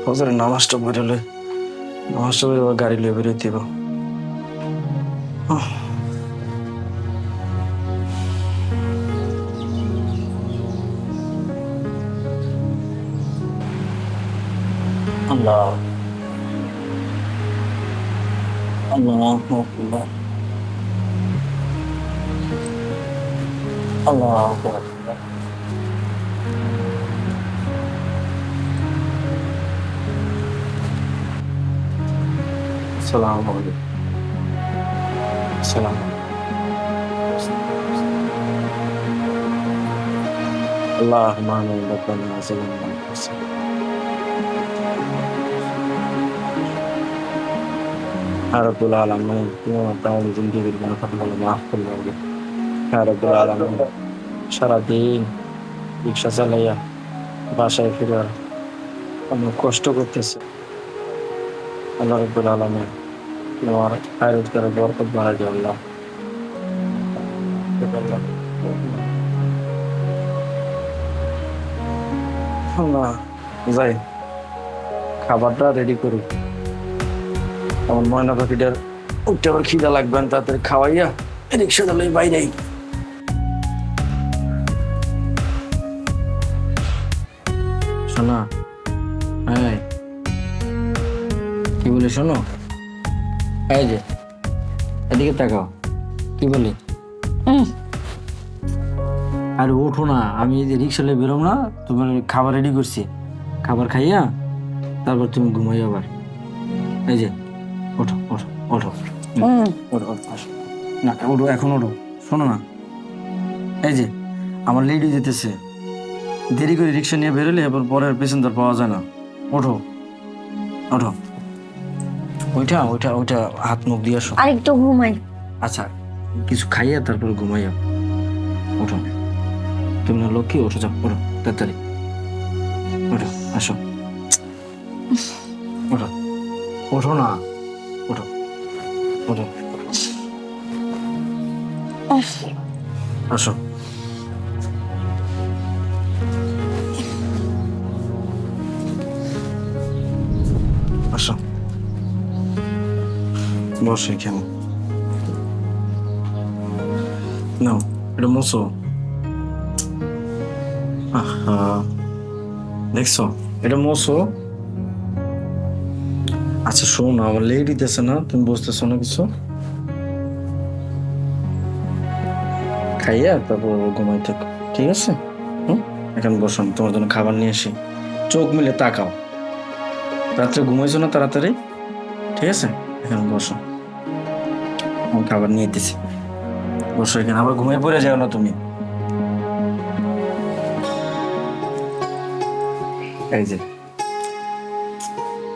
ফজরের নামাজটা পড়লে নামাজটা পড়ে আবার গাড়ি লিয়ে বেরোতে দিব। আল্লাহ আল্লাহ আল্লাহ আল্লাহ আসসালামু আলাইকুম। আসসালাম। اللهم آمين ربنا ظلمنا أنفسنا يا رب العالمين يا তাহলে জিন্দেগির গুনাহ খাতাগুলো মাফ করে দাও ইয়া রাব্বুল আলামিন। সারাদিন রিক্সা চালাইয়া বাসায় ফিরে অনেক কষ্ট করতেছে। আল্লাহ রাব্বুল আলামিন তোমার আয় রোজগারে বরকত বাড়াই দিও আল্লাহ। আল্লাহ যাই খাবারটা রেডি করি। আমার ময়না পাখিটার উঠতে আবার খিদা লাগবেন, তাড়াতাড়ি খাওয়াইয়া রিক্সা চালাই বাইরেই। শোনা, হ্যাঁ কি বলি শোনো, এই যে এদিকে তাকাও, কি বলি আরে ওঠো না, আমি এই যে রিক্সা লিয়ে বেরোম না, তোমার খাবার রেডি করছি, খাবার খাইয়া তারপর তুমি ঘুমাই আবার। এই যে ওঠো ওঠো ওঠো ওঠো ওঠো আসো না, ওঠো এখন ওঠো। শোনো না, এই যে আমার লেডি যেতেছে, দেরি করে রিক্সা নিয়ে বেরোলে এবার পরের পেছন তার পাওয়া যায় না। ওঠো ওঠো, ওইটা ওইটা ওইটা হাত মুখ দিয়ে আসো। আরেকটু ঘুমাই। আচ্ছা কিছু খাইয়া তারপর ঘুমাইয়া। ওঠো, তুমি না লক্ষ্মী, ওঠো যাও, ওঠো তাড়াতাড়ি ওঠো আসো। ওঠো ওঠো না, ওঠো ওঠো আসো। আসো বসো এখানে, নাও এটা মোছো। আহা দেখছো, এটা মোছো। আচ্ছা শোনো, আমার লেট দিতেছে না, তুমি বুঝতেছো না কিছু, খাইয়া তারপর ঘুমাই থাকো, ঠিক আছে? এখন বসো, আমি তোমার জন্য খাবার নিয়ে আসি। চোখ মিলে তাকাও, রাত্রে ঘুমাইছো না তাড়াতাড়ি, ঠিক আছে? এখন বসো, আমি খাবার নিয়ে দিছি, বসো এখানে, আবার ঘুমিয়ে পড়ে যাও না তুমি। এই যে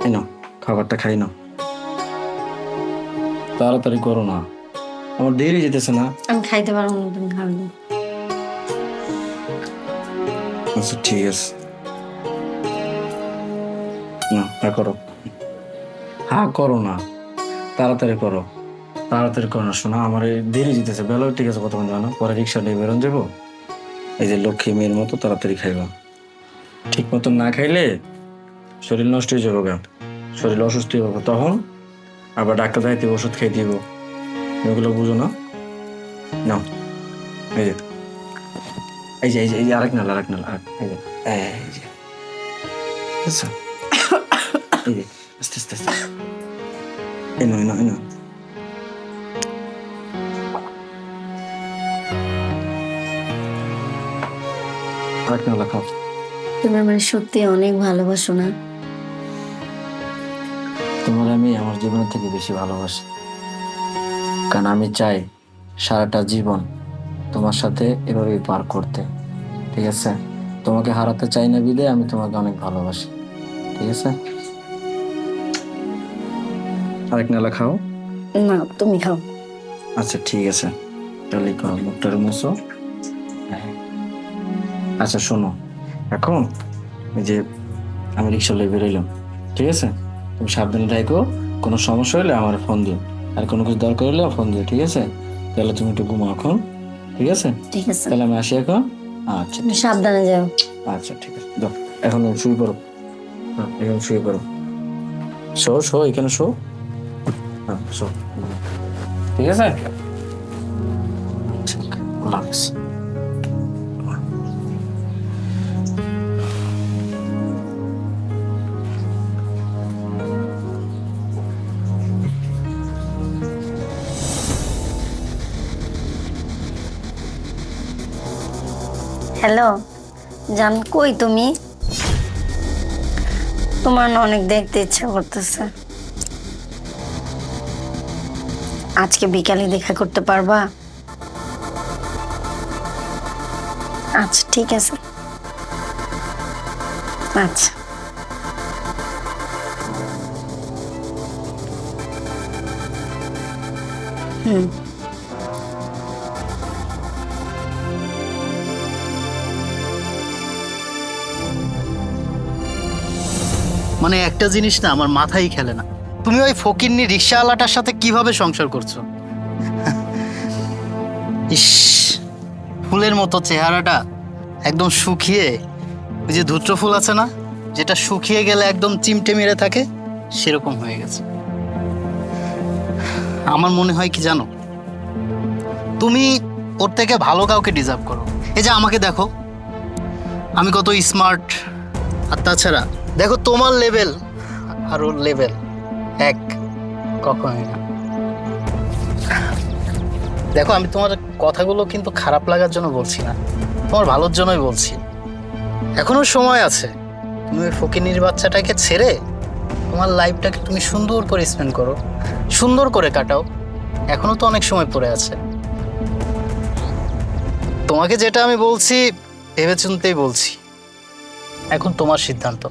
এই নাও খাবারটা খাই নাও, তাড়াতাড়ি করো না, আমার দেরি যেতেছে না। আমি খাইতে পারবো না, তুমি খাবে না। আচ্ছা ঠিক আছে, না হ্যাঁ করো, হ্যাঁ করো না, তাড়াতাড়ি করো, তাড়াতাড়ি করো না শোনা, আমার এই দেরি যেতেছে, বেলা ঠিক আছে কতক্ষণ জানো, পরে রিক্সা নিয়ে বেরোন যাবো। এই যে লক্ষ্মী মেয়ের মতো তাড়াতাড়ি খাইবা, ঠিক মতো না খাইলে শরীর নষ্ট হয়ে যাবে, গা শরীর অসুস্থ হয়ে যাবে, তখন আবার ডাক্তার দেখাইতে ওষুধ খাই দিব, এগুলো বুঝো না। নাও এই যে এই যে এই যে এই যে আরেক নাল আরেক নাল আরেক, এই যে এই যে আচ্ছা এই যে আস্তে আস্তে আস্তে, এই নাও এই নাও এই নাও, আরেক নাল খাও। তুমি আমার সত্যি অনেক ভালোবাসো না? তোমার আমি আমার জীবনের থেকে বেশি ভালোবাসি, কারণ আমি চাই সারাটা জীবন তোমার সাথে এভাবেই পার করতে, ঠিক আছে? তোমাকে হারাতে চাই না বিদে আমি তোমাকে অনেক ভালোবাসি, ঠিক আছে? আরেক নালা খাও। না, তুমি খাও। আচ্ছা ঠিক আছে, তাহলে খাও, মুখটার মুছো। আচ্ছা শোনো, এখন এই যে আমি রিক্সা লয়ে বেরোইলাম, ঠিক আছে? তুমি সাবধানে থাকো, কোনো সমস্যা হলে আমার ফোন দিও, আর কোনো কিছু দরকার হলে ফোন দিও, ঠিক আছে? তাহলে তুমি একটু ঘুমাও এখন, ঠিক আছে? ঠিক আছে, তাহলে আমি আসি এখন। আচ্ছা তুমি সাবধানে যাও। আচ্ছা ঠিক আছে, যাও এখন শুয়ে পড়ো। হ্যাঁ এখানে শুয়ে পড়ো, শো শো এখানে শো। হ্যাঁ শো, ঠিক আছে? ঠিক, আল্লাহ হাফেজ। হ্যালো জান, কই তুমি? তোমার না অনেক দেখতে ইচ্ছা করতেছে। আজকে বিকালে দেখা করতে পারবা? আচ্ছা ঠিক আছে। আচ্ছা। হুম। মানে একটা জিনিস না আমার মাথায় খেলে না, তুমি ওই ফকিন্নি রিক্সাওয়ালাটার সাথে কিভাবে সংসার করছো? ইস, ফুলের মতো চেহারাটা একদম শুকিয়ে, ওই যে ধুত্র ফুল আছে না, যেটা শুকিয়ে গেলে একদম চিমটে মেরে থাকে, সেরকম হয়ে গেছে। আমার মনে হয় কি জানো, তুমি ওর থেকে ভালো কাউকে ডিজার্ভ করো। এই যে আমাকে দেখো, আমি কত স্মার্ট, আর তাছাড়া দেখো তোমার লেভেল আর ওর লেভেল এক কখনোই না। দেখো আমি তোমার কথাগুলো কিন্তু খারাপ লাগার জন্য বলছি না, তোমার ভালোর জন্যই বলছি। এখনো সময় আছে, তুমি ওই ফকিনীর বাচ্চাটাকে ছেড়ে তোমার লাইফটাকে তুমি সুন্দর করে স্পেন্ড করো, সুন্দর করে কাটাও। এখনো তো অনেক সময় পড়ে আছে। তোমাকে যেটা আমি বলছি ভেবেচিন্তেই বলছি, এখন তোমার সিদ্ধান্ত।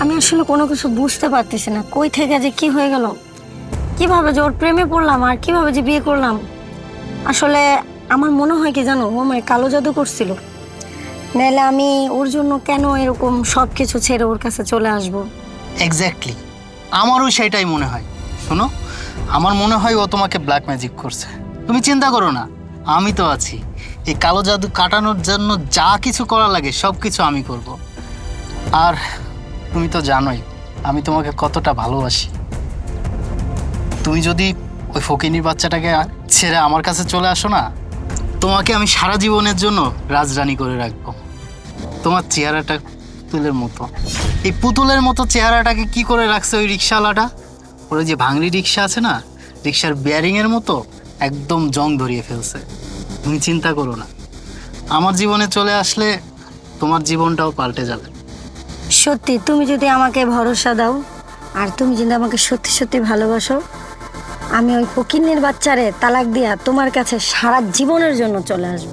আমি আসলে কোনো কিছু বুঝতে পারতেছি না, কই থেকে যে কি হয়ে গেল, কিভাবে যে ওর প্রেমে পড়লাম আর কিভাবে যে বিয়ে করলাম। আসলে আমার মনে হয় কি জানো, ও আমার কালো জাদু করছিল, নাহলে আমি ওর জন্য কেন এরকম সব কিছু ছেড়ে ওর কাছে চলে আসব। এক্স্যাক্টলি, আমারও সেটাই মনে হয়। শোনো, আমার মনে হয় ও তোমাকে ব্ল্যাক ম্যাজিক করছে। তুমি চিন্তা করো না, আমি তো আছি। এই কালো জাদু কাটানোর জন্য যা কিছু করা লাগে সব কিছু আমি করব। আর তুমি তো জানোই আমি তোমাকে কতটা ভালোবাসি। তুমি যদি ওই ফকিনীর বাচ্চাটাকে ছেড়ে আমার কাছে চলে আসো না, তোমাকে আমি সারা জীবনের জন্য রাজরানী করে রাখবো। তোমার চেহারাটা পুতুলের মতো, এই পুতুলের মতো চেহারাটাকে কি করে রাখছে ওই রিক্সাওয়ালাটা? ওর যে ভাঙড়ি রিক্সা আছে না, রিক্সার বিয়ারিংয়ের মতো একদম জং ধরিয়ে ফেলছে। তুমি চিন্তা করো না, আমার জীবনে চলে আসলে তোমার জীবনটাও পাল্টে যাবে। সত্যি তুমি যদি আমাকে ভরসা দাও আর তুমি যদি আমাকে সত্যি সত্যি ভালোবাসো, আমি ওই ফকিন্নির বাচ্চারে তালাক দিয়া তোমার কাছে সারা জীবনের জন্য চলে আসব।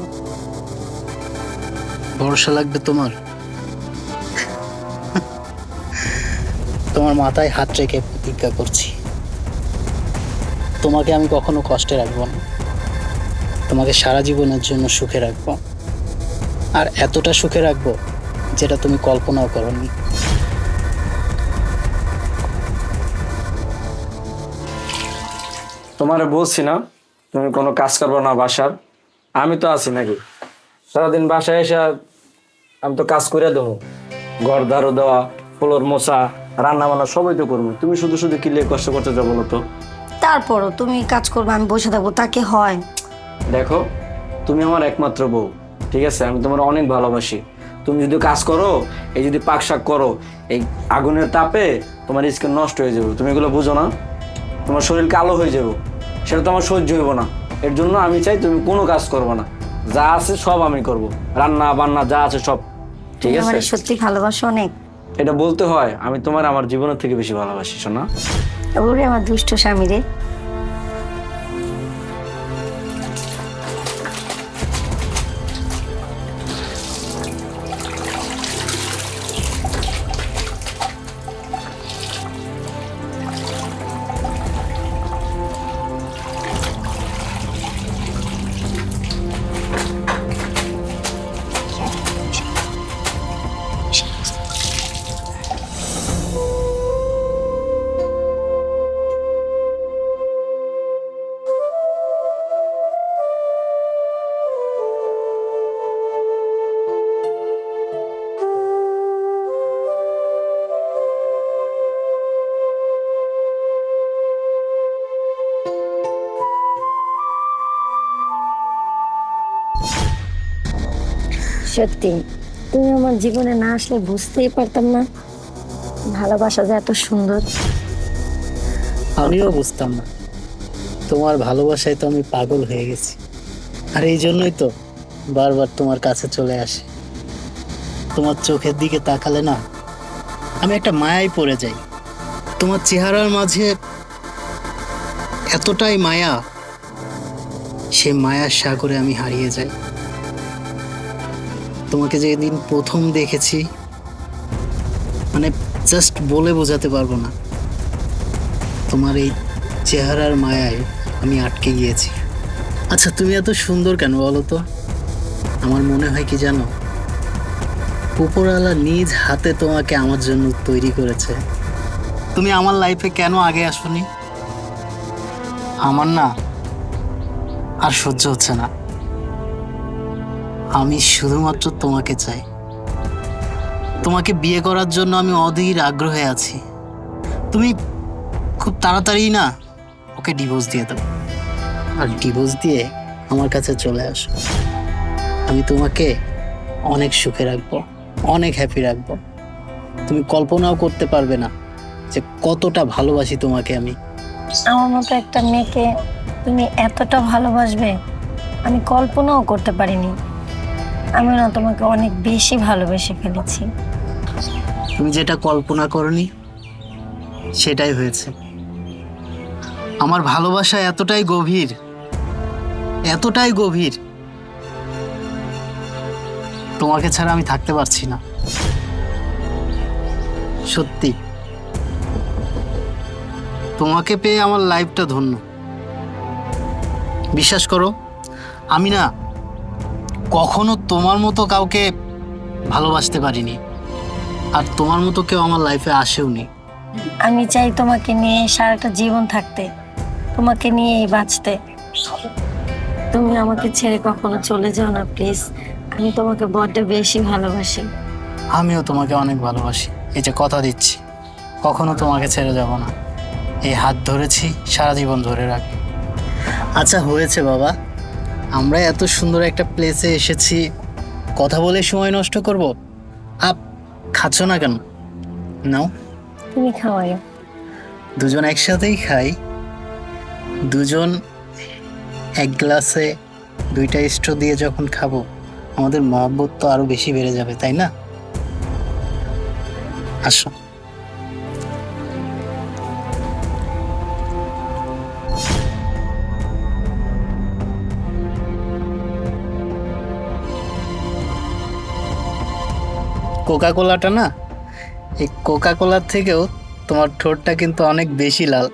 ভরসা লাগবে তোমার? তোমার মাথায় হাত রেখে প্রতিজ্ঞা করছি, তোমাকে আমি কখনো কষ্টে রাখবো না, তোমাকে সারা জীবনের জন্য সুখে রাখবো। আর এতটা সুখে রাখবো যেটা তুমি কল্পনাও করোনি। তোমারে বলছি না তুমি কোনো কাজ করবো না বাসার, আমি তো আছি নাকি? সারাদিন বাসায় এসে আমি তো কাজ করে দেবো, ঘর ঝাড়ু দেওয়া, ফ্লোর মোছা, রান্না বান্না সবই তো করবো। তুমি শুধু শুধু কি লিয়ে কষ্ট করতে যাবো বলো তো? তারপরও তুমি কাজ করবে, আমি বসে থাকবো, তাকে হয়? দেখো, তুমি আমার একমাত্র বউ, ঠিক আছে? আমি তোমার অনেক ভালোবাসি। তুমি যদি কাজ করো, এই যদি পাক শাক করো, এই আগুনের তাপে তোমার স্কিন নষ্ট হয়ে যাবে। তুমি এগুলো বুঝো না? তোমার শরীর কালো হয়ে যাবে, সেটা তো আমার সহ্য হইব না। এর জন্য আমি চাই তুমি কোনো কাজ করবো না, যা আছে সব আমি করব, রান্না বান্না যা আছে সব, ঠিক তুমি আছে? আমারে সত্যি ভালোবাসো অনেক? এটা বলতে হয়? আমি তোমার আমার জীবনের থেকে বেশি ভালোবাসি সোনা। ওরে আমার দুষ্ট স্বামী রে। সত্যি তুমি আমার জীবনে না আসলে বুঝতেই পারতাম না ভালোবাসা যে এত সুন্দর। আমিও বুঝতাম না, তোমার ভালোবাসায় তো আমি পাগল হয়ে গেছি। আর এই জন্যই তো বারবার তোমার কাছে চলে আসি। তোমার চোখের দিকে তাকালে না আমি একটা মায়ায় পড়ে যাই। তোমার চেহারার মাঝে এতটাই মায়া, সে মায়ার সাগরে আমি হারিয়ে যাই। তোমাকে যেদিন প্রথম দেখেছি, মানে জাস্ট বলে বোঝাতে পারবো না। তোমার এই চেহারার মায়ায় আমি আটকে গিয়েছি। আচ্ছা, তুমি এত সুন্দর কেন বলো তো? আমার মনে হয় কি জানো, উপরওয়ালা নিজ হাতে তোমাকে আমার জন্য তৈরি করেছে। তুমি আমার লাইফে কেন আগে আসোনি? আমার না আর সহ্য হচ্ছে না। আমি শুধুমাত্র তোমাকে চাই। তোমাকে বিয়ে করার জন্য আমি অধীর আগ্রহে আছি। তুমি খুব তাড়াতাড়ি না ওকে ডিভোর্স দিয়ে দাও, আর ডিভোর্স দিয়ে আমার কাছে চলে আসো। আমি তোমাকে অনেক সুখে রাখবো, অনেক হ্যাপি রাখবো। তুমি কল্পনাও করতে পারবে না যে কতটা ভালোবাসি তোমাকে আমি। আমার মতো একটা মেয়েকে তুমি এতটা ভালোবাসবে আমি কল্পনাও করতে পারিনি। আমি না তোমাকে অনেক বেশি ভালোবেসে ফেলেছি। তুমি যেটা কল্পনা করনি সেটাই হয়েছে। আমার ভালোবাসা এতটাই গভীর, এতটাই গভীর, তোমাকে ছাড়া আমি থাকতে পারছি না। সত্যি, তোমাকে পেয়ে আমার লাইফটা ধন্য। বিশ্বাস করো, আমি না কখনো তোমার মতো কাউকে ভালোবাসতে পারিনি, আর তোমার মতো কেউ আমার লাইফে আসেও নি। আমি চাই তোমাকে নিয়ে সারাটা জীবন থাকতে, তোমাকে নিয়েই বাঁচতে। তুমি আমাকে ছেড়ে কখনো চলে যাও না প্লিজ। আমি তোমাকে বড্ড বেশি ভালোবাসি। আমিও তোমাকে অনেক ভালোবাসি। এই যে কথা দিচ্ছি, কখনো তোমাকে ছেড়ে যাব না। এই হাত ধরেছি, সারা জীবন ধরে রাখি। আচ্ছা হয়েছে বাবা, আমরা এত সুন্দর একটা প্লেসে এসেছি, কথা বলে সময় নষ্ট করব? আপ খাচ্ছ না কেন? নাও, তুমি খাওয়াই। দুজন একসাথেই খাই। দুজন এক গ্লাসে দুইটা স্ট্র দিয়ে যখন খাবো, আমাদের মহব্বত তো আরো বেশি বেড়ে যাবে, তাই না? আসো। কোকা কোলাটা না, এই কোকা কোলার থেকেও তোমার ঠোঁটটা কিন্তু অনেক বেশি লাল।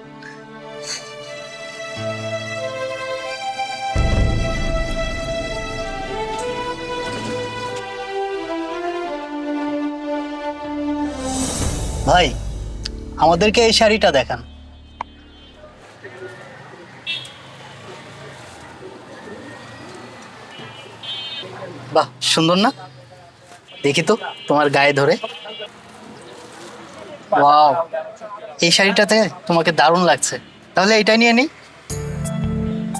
ভাই, আমাদেরকে এই শাড়িটা দেখান। বাহ, সুন্দর না? দেখি তো তোমার গায়ে ধরে। ওয়াও, এই শাড়িটাতে তোমাকে দারুণ লাগছে। তাহলে এটা নিয়ে নিই।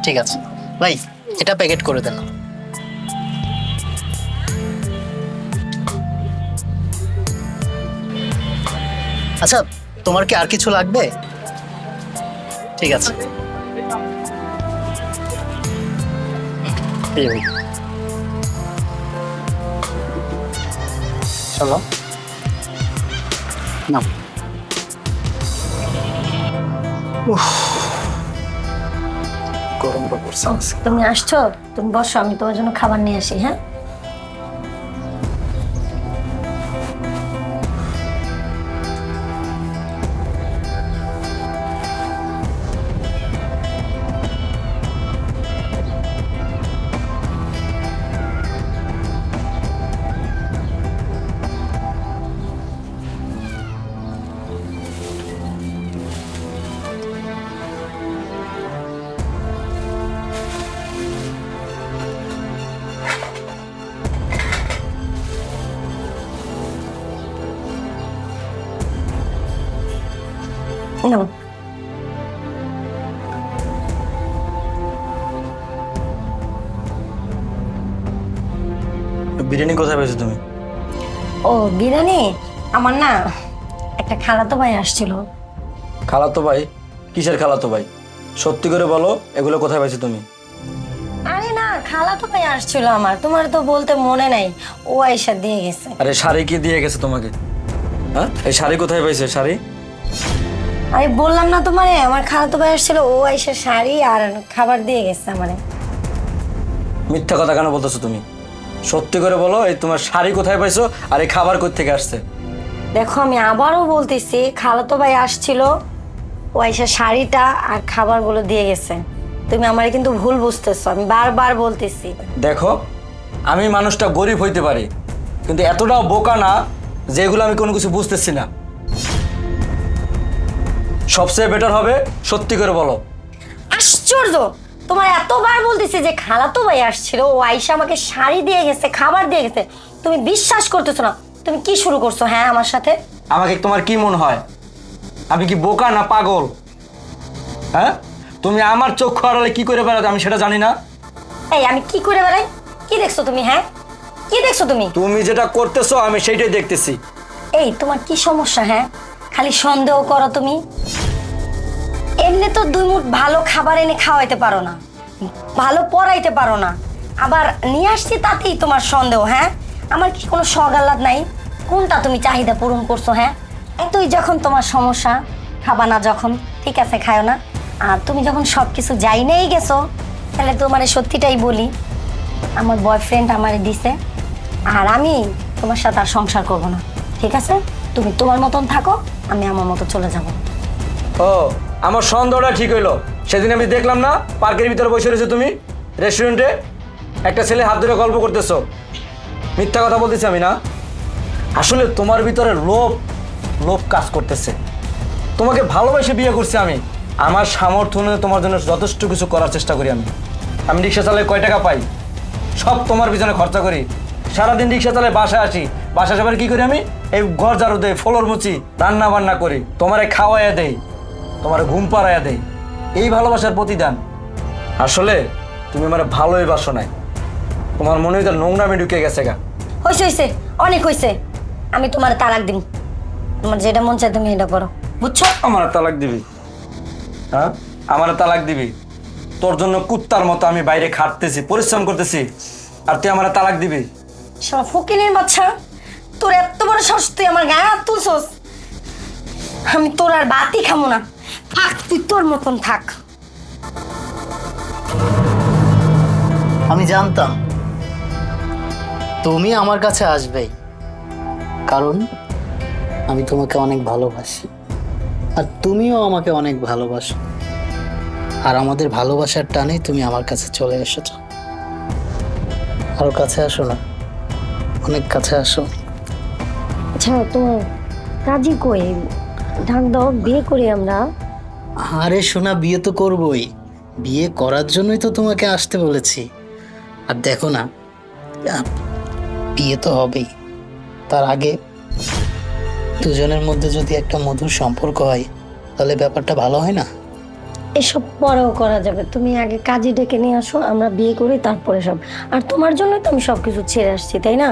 ঠিক আছে ভাই, এটা প্যাকেট করে দেন। আচ্ছা, তোমার কি আর কিছু লাগবে? ঠিক আছে। এই নাও। চলো নাও। গরম পড়ছে। তুমি আসছো, তুমি বসো, আমি তোমার জন্য খাবার নিয়ে আসি। হ্যাঁ, নাও। বিরিয়ানি কোথায় পেয়েছো তুমি? ও বিরিয়ানি, আমার না একটা খালাতো ভাই আসছিল। খালাতো ভাই? কিসের খালাতো ভাই? সত্যি করে বলো, এগুলো কোথায় পেয়েছো তুমি? আরে না, খালাতো ভাই আসছিল আমার, তোমার তো বলতে মনে নাই, ও আইসা দিয়ে গেছে। আরে শাড়ি কি দিয়ে গেছে তোমাকে? হ্যাঁ, এই শাড়ি কোথায় পাইছে? শাড়ি? আরে বললাম না তোমারে, আমার খালাতো ভাই আসছিল, ও আইসা শাড়ি আর খাবার দিয়ে গেছে আমারে। মিথ্যা কথা কেন বলতেছো তুমি? সত্যি করে বলো, এই তোমার শাড়ি কোথায় পাইছো আর এই খাবার কোথা থেকে আসছে? দেখো আমি আবারও বলতেছি, খালাতো ভাই আসছিল, ও আইসা শাড়িটা আর খাবারগুলো দিয়ে গেছে। তুমি আমারে কিন্তু ভুল বুঝতেছো, আমি বারবার বলতেছি। দেখো, আমি মানুষটা গরিব হইতে পারি, কিন্তু এতটাও বোকা না যে এগুলো আমি কোনো কিছু বুঝতেছি না। সবচেয়ে বেটার হবে সত্যি করে বলো। আশ্চর্য, তোমার এতবার বলতেছি যে খালাতো ভাই আসছিল, ও আইসা আমাকে শাড়ি দিয়ে গেছে, খাবার দিয়ে গেছে, তুমি বিশ্বাস করতেছো না। তুমি কি শুরু করছো হ্যাঁ আমার সাথে? আমাকে তোমার কি মনে হয় আমি কি বোকা না পাগল? হ্যাঁ, তুমি আমার চক্ষু আড়ালে কি করে বেড়াতে আমি সেটা জানি না? এই আমি কি করে বেড়াই? কি দেখছো তুমি? হ্যাঁ, কি দেখছো তুমি? তুমি যেটা করতেছো আমি সেইটাই দেখতেছি। এই তোমার কি সমস্যা? হ্যাঁ, খালি সন্দেহ করো তুমি। এমনি তো দুই মুঠ ভালো খাবার এনে খাওয়াইতে পারো না, ভালো পড়াইতে পারো না, আবার নিয়ে আসছি তাতেই তোমার সন্দেহ। হ্যাঁ, আমার কি কোনো শখ আহ্লাদ নাই? কোনটা তুমি চাহিদা পূরণ করছো? হ্যাঁ, এতই যখন তোমার সমস্যা, খাবা না যখন, ঠিক আছে খায়ো না। আর তুমি যখন সব কিছু যাই নেই গেছো, তাহলে তোমার সত্যিটাই বলি, আমার বয়ফ্রেন্ড আমারে দিছে, আর আমি তোমার সাথে আর সংসার করব না। ঠিক আছে, তুমি তোমার মতন থাকো, আমি আমার মতো চলে যাব। ও, আমার সন্দেহটা ঠিক হইলো। সেদিন আমি দেখলাম না পার্কের ভিতরে বসে রয়েছে তুমি রেস্টুরেন্টে, একটা ছেলে হাত ধরে গল্প করতেছো। মিথ্যা কথা বলতেছি আমি না? আসলে তোমার ভিতরে লোভ লোভ কাজ করতেছে। তোমাকে ভালোবেসে বিয়ে করছি আমি, আমার সামর্থ্য অনুযায়ী তোমার জন্য যথেষ্ট কিছু করার চেষ্টা করি। আমি রিক্সা চালায় কয় টাকা পাই সব তোমার পিছনে খরচা করি। সারাদিন রিক্সা চালায় বাসায় আসি, বাসায় যাবার কি করি আমি? এই ঘর ঝাড়ু দেই, ফ্লোর মুছি, রান্না বান্না করি, তোমারে খাওয়াইয়া দেই, তোমার ঘুম পাড়াইয়া দেই। এই ভালোবাসার প্রতিদান। আসলে তুমি আমার ভালোই বাসো নাই, তোমার মনে হয় নোংরামি ঢুকে গেছে গা। হয়েছে হয়েছে, অনেক হয়েছে, আমি তোমার তালাক দিব। তোমার যেটা মন চায় তুমি এটা করো, বুঝছো? আমার তালাক দিবি? হ্যাঁ, আমার তালাক দিবি? তোর জন্য কুত্তার মতো আমি বাইরে খাটতেছি, পরিশ্রম করতেছি, আর তুই আমার তালাক দিবি? সব ফকিনের বাচ্চা, তোর এত বড় সাহস, তুই আমার গায়ে হাত তুলছস? আমি তোর আর বাতি খামো না, থাক তুই তোর মতন থাক। আমি জানতাম তুমি আমার কাছে আসবেই, কারণ আমি তোমাকে অনেক ভালোবাসি আর তুমিও আমাকে অনেক ভালোবাসো। আর আমাদের ভালোবাসার টানে তুমি আমার কাছে চলে এসেছো। আরো কাছে আসো না, অনেক কাছে আসো। আচ্ছা, তোমার কাজই কই? ঢাক দাও, বিয়ে করি আমরা। আরে সোনা, বিয়ে তো করবোই, বিয়ে করার জন্যই তো তোমাকে আসতে বলেছি। আর দেখো না, বিয়ে তো হবেই, তার আগে দুজনের মধ্যে যদি একটা মধুর সম্পর্ক হয় তাহলে ব্যাপারটা ভালো হয় না? এসব পরেও করা যাবে, তুমি আগে কাজে ডেকে নিয়ে আসো, আমরা বিয়ে করি তারপরে সব। আর তোমার জন্যই তো আমি সবকিছু ছেড়ে আসছি, তাই না?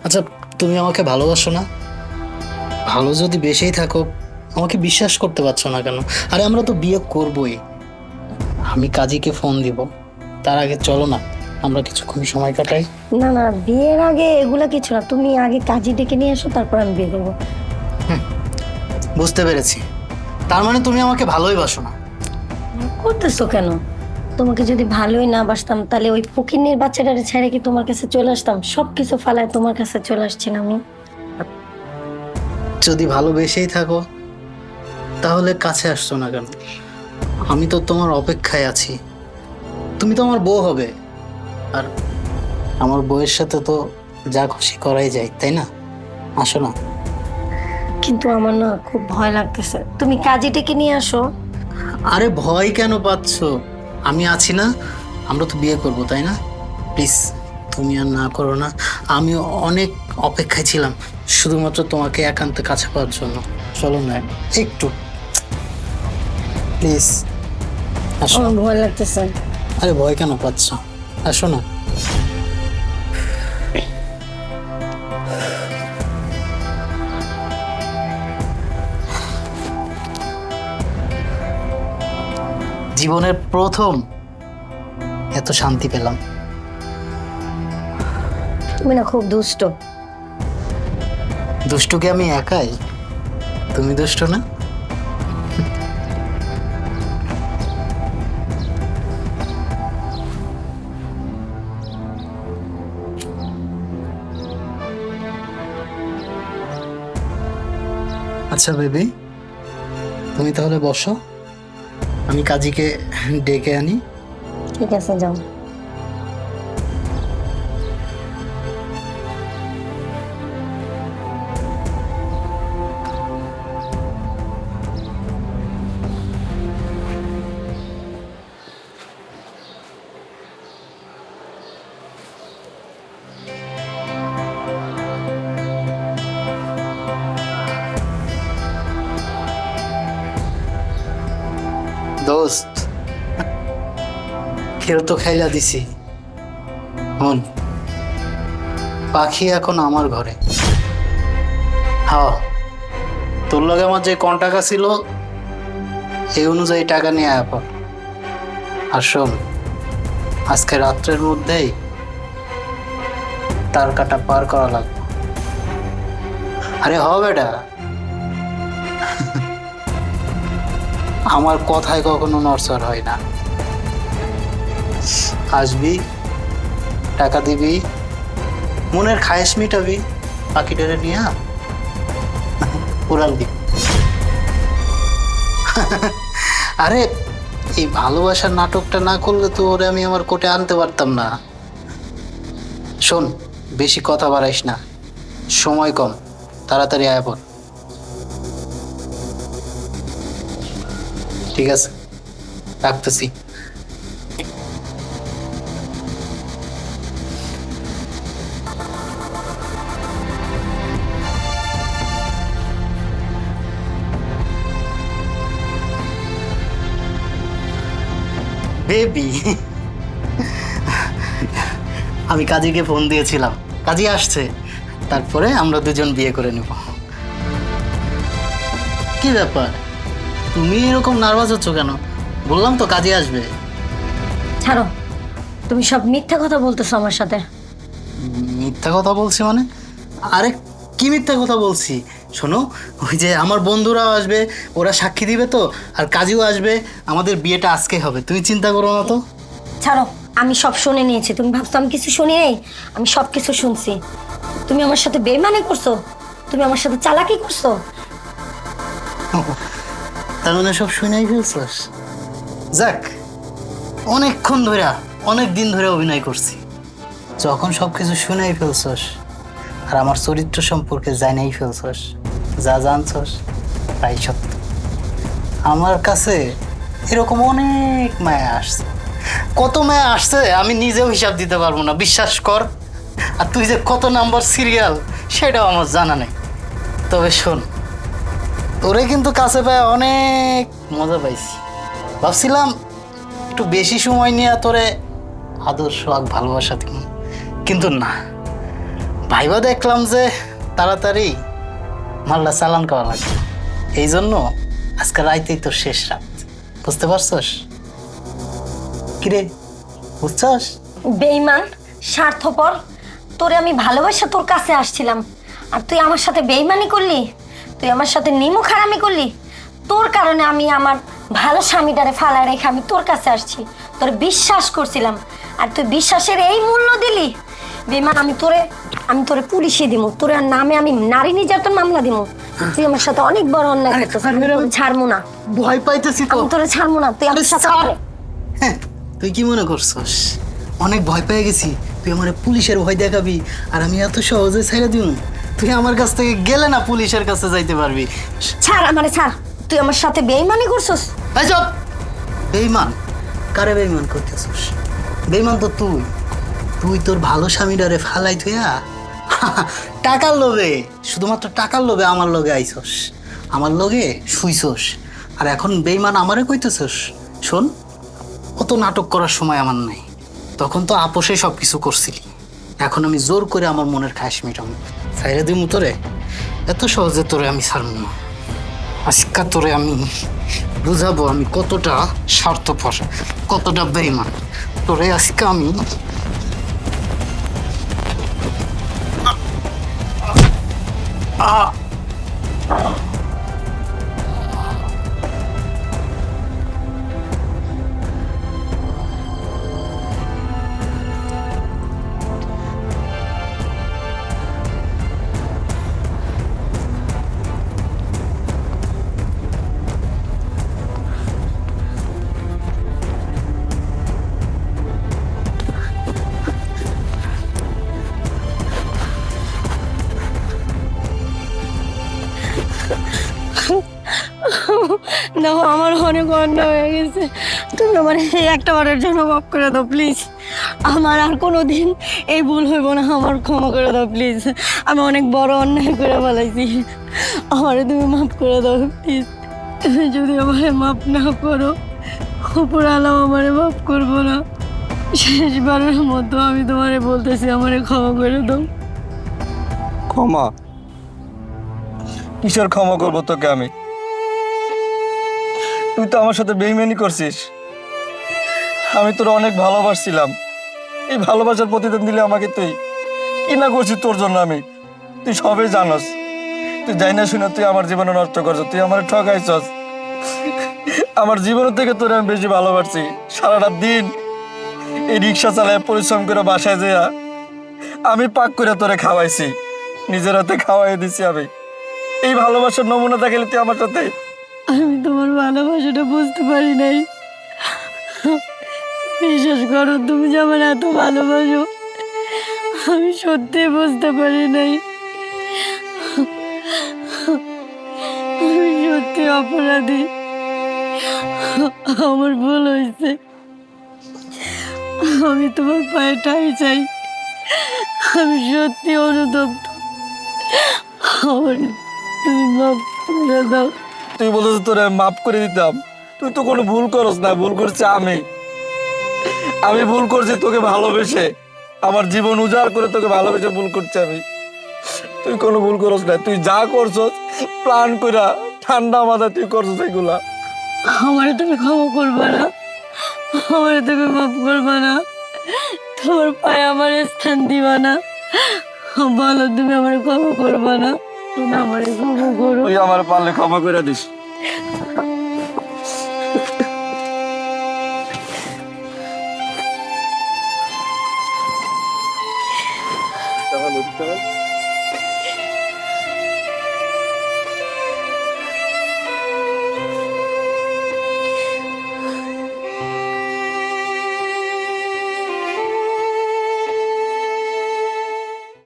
আচ্ছা, তুমি আমাকে ভালোবাসো না? ভালো যদি বেশিই থাকো, আমাকে বিশ্বাস করতে পারছো না কেন? আরে আমরা তো বিয়ে করবোই, আমি কাজীকে ফোন দিব, তার আগে চলো না আমরা কিছুক্ষণ সময় কাটাই। না না, বিয়ের আগে এগুলা কিছু না, তুমি আগে কাজে ডেকে নিয়ে আসো, তারপর আমি বিয়ে করবো। বুঝতে পেরেছি, তার মানে তুমি আমাকে ভালোই বাসো না। করতেছো কেন? তোমাকে যদি ভালোই না বাসতাম, তাহলে ওই ফকিন্নির বাচ্চাটারে ছেড়ে কি তোমার কাছে চলে আসতাম? সবকিছু ফালায় তোমার কাছে চলে আসছি না আমি? যদি ভালোবেসেই থাকো তাহলে কাছে আসছো না কেন? আমি তো তোমার অপেক্ষায় আছি, তুমি তো আমার বউ হবে, আর আমার বউয়ের সাথে তো যা খুশি করাই যায়, তাই না? আসো না। কিন্তু আমার না খুব ভয় লাগতেছে, তুমি কাজে ডেকে নিয়ে আসো। আরে ভয় কেন পাচ্ছ? আমি আছি না, আমরা তো বিয়ে করব, তাই না? প্লিজ তুমি আর না করো না, আমি অনেক অপেক্ষায় ছিলাম শুধুমাত্র তোমাকে একান্ত কাছে পাওয়ার জন্য। চলো না একটু, প্লিজ আসো। আমার ভয় লাগতেছে। আরে ভয় কেন পাচ্ছ? আসো না। জীবনের প্রথম এত শান্তি পেলাম। তুমি না খুব দুষ্ট। দুষ্টু কি আমি একাই? তুমি দুষ্ট না? আচ্ছা বেবি, তুমি তাহলে বসো, আমি কাজীকে ডেকে আনি। ঠিক আছে, যাও। দোস্ত, খেল তো খাইলা দিছি। হন, পাখি এখন আমার ঘরে। হ্যাঁ, তোর লগে আমার যে কন্টাক্ট ছিল এই অনুযায়ী টাকা নিয়ে আয়া পর। আর শোন, আজকে রাত্রের মধ্যেই তার কাটা পার করা লাগবে। আরে হ বেটা, আমার কথায় কখনো নড়চড় হয় না। আসবি, টাকা দিবি, মনের খায়েশ মিটাবি, পাখিটারে নিয়ে উড়াল দিবি। আরে এই ভালোবাসার নাটকটা না করলে তো ওরে আমি আমার কোটে আনতে পারতাম না। শোন, বেশি কথা বাড়াইস না, সময় কম, তাড়াতাড়ি আয় পর। ঠিক আছে, রাখতেছি। বেবি, আমি কাজীকে ফোন দিয়েছিলাম, কাজী আসছে, তারপরে আমরা দুজন বিয়ে করে নেব। কি ব্যাপার, তুমি এরকম নার্ভাস হচ্ছ কেন? বললাম তো কাজে আসবে। ছাড়ো, তুমি সব মিথ্যা কথা বলতেছো আমার সাথে। মিথ্যা কথা বলছি মানে? আরে কি মিথ্যা কথা বলছি? শোনো, ওই যে আমার বন্ধুরাও আসবে, ওরা সাক্ষী দিবে তো, আর কাজীও আসবে, আমাদের বিয়েটা আজকে হবে, তুমি চিন্তা করো না তো। ছাড়ো, আমি সব শুনে নিয়েছি। তুমি ভাবছো আমি কিছু শুনি নেই? আমি সব কিছু শুনছি। তুমি আমার সাথে বেইমানি করছো, তুমি আমার সাথে চালাকি করছো। তার মানে সব শুনেই ফেলছস? যাক, অনেকক্ষণ ধরে, অনেক দিন ধরে অভিনয় করছি, যখন সব কিছু শুনেই ফেলছস আর আমার চরিত্র সম্পর্কে জানাই ফেলছস, যা জানছস তাই সত্য। আমার কাছে এরকম অনেক মায়া আসছে, কত মায়া আসছে আমি নিজেও হিসাব দিতে পারবো না, বিশ্বাস কর। আর তুই যে কত নাম্বার সিরিয়াল সেটাও আমার জানা নেই। তবে শোন, তোরে কিন্তু কাছে পায় অনেক মজা পাইছি। ভাবছিলাম একটু বেশি সময় নিয়ে তোরে আদর সোহাগ ভালোবাসা দিব, কিন্তু না, ভাইবা দেখলাম যে তাড়াতাড়ি মাল্লা চালান করা লাগবে। এই জন্য আজকে রাইতেই তোর শেষ রাত, বুঝতে পারছস? কিরে, বুঝছস? বেইমান, স্বার্থপর, তোরে আমি ভালোবাসা তোর কাছে আসছিলাম, আর তুই আমার সাথে বেইমানি করলি, তুই আমার সাথে নিমুখ হারামি করলি। তোর কারণে আমি আমার ভালো স্বামীটারে ফালায় রেখে আমি তোর কাছে আসছি, তোর বিশ্বাস করছিলাম, আর তুই বিশ্বাসের এই মূল্য দিলি। বেইমান, আমি তোরে পুলিশে দিব, তোর নামে আমি নারী নির্যাতন মামলা দিব। তুই আমার সাথে অনেক বড় অন্যায় করছিস, আমি তোরে ছাড়বো না। ভয় পাইতেছি তো। আমি তোরে ছাড়বো না, তুই আমার সাথে হ্যাঁ, তুই কি মনে করছস অনেক ভয় পেয়ে গেছি, তুই আমার পুলিশের ভয় দেখাবি আর আমি এত সহজে ছেড়ে দিব? তুই আমার কাছ থেকে গেলে না পুলিশের কাছে যাইতে পারবি। ছাড়, আমারে ছাড়। তুই আমার সাথে বেইমানি করছিস। এই চুপ! বেইমান? কারে বেইমান করতেছস? বেইমান তো তুই। তুই তোর ভালো স্বামীটারে ফালাই থুয়া টাকার লোভে, শুধুমাত্র টাকার লোভে আমার লগে আইছস, আমার লগে শুইছস, আর এখন বেইমান আমারে কইতেছস? শোন, অত নাটক করার সময় আমার নাই, তখন তো আপোষে সব কিছু করছিলি, এখন আমি জোর করে আমার মনের খায়েশ মিটাম, ছাইরে দিমু তোরে, এত সহজে তোরে আমি ছাড়ব না। আজকে তোরে আমি বুঝাবো আমি কতটা স্বার্থপর, কতটা বেইমান। তোরে আজকে আমি দেখো আমার অনেক অন্যায় হয়ে গেছে, তুমি আমার এই একটা বারের জন্য মাফ করে দাও প্লিজ। আমার আর কোনো দিন এই ভুল হইব না, আমার ক্ষমা করে দাও প্লিজ। আমি অনেক বড় অন্যায় করে ফেলাইছি, আমারে তুমি মাফ করে দাও প্লিজ। তুমি যদি আমারে মাফ না করো, উপরালাও আমারে মাফ করবো না। শেষবারের মতো আমি তোমারে বলতেছি, আমারে ক্ষমা করে দাও। ক্ষমা? কিসের ক্ষমা করবো তোকে আমি? তুই তো আমার সাথে বেইমানি করছিস। আমি তোর অনেক ভালোবাসছিলাম, এই ভালোবাসার প্রতিদান দিলে আমাকে তুই কি না করছিস তোর জন্য আমি, তুই সবই জানস। তুই যাই না শুনে তুই আমার জীবনে নষ্ট করছিস, তুই আমার ঠকাইছস। আমার জীবনের থেকে তোরে আমি বেশি ভালোবাসছি। সারাটা দিন এই রিক্সা চালায় পরিশ্রম করে বাসায় যেয়া আমি পাক করে তোরে খাওয়াইছি, নিজের হাতে খাওয়াই দিছি আমি। এই ভালোবাসার নমুনা দেখালে তুই আমার সাথে। আমি তোমার ভালোবাসাটা বুঝতে পারি নাই। বিশ্বাস করো, তুমি যে আমার এত ভালোবাসো আমি সত্যি বুঝতে পারি নাই। আমি সত্যি অপরাধী, আমার ভুল হয়েছে। আমি তোমার পায়ে ঠাঁই চাই, আমি সত্যি অনুতপ্ত। আমার তুমি মাফ করে দাও। তুই বলেছিস তোরে আমি মাফ করে দিতাম, তুই তো কোনো ভুল করস না। ভুল করছি আমি ভুল করছি তোকে ভালোবেসে, আমার জীবন উজাড় করে তোকে ভালোবেসে ভুল করছি আমি। তুই কোনো ভুল করস না, তুই যা করছস প্ল্যান কইরা ঠান্ডা মাথায় তুই করছস এগুলা। আমারে তুমি ক্ষমা করবে না, আমারে তুমি মাফ করবে না, তোমার পায়ে আমার স্থান দিবা না। বলো তুমি আমার ক্ষমা করবে না, তুমি আমারে ক্ষমা করো। তুই আমার পারলে ক্ষমা করে দিস। টাকা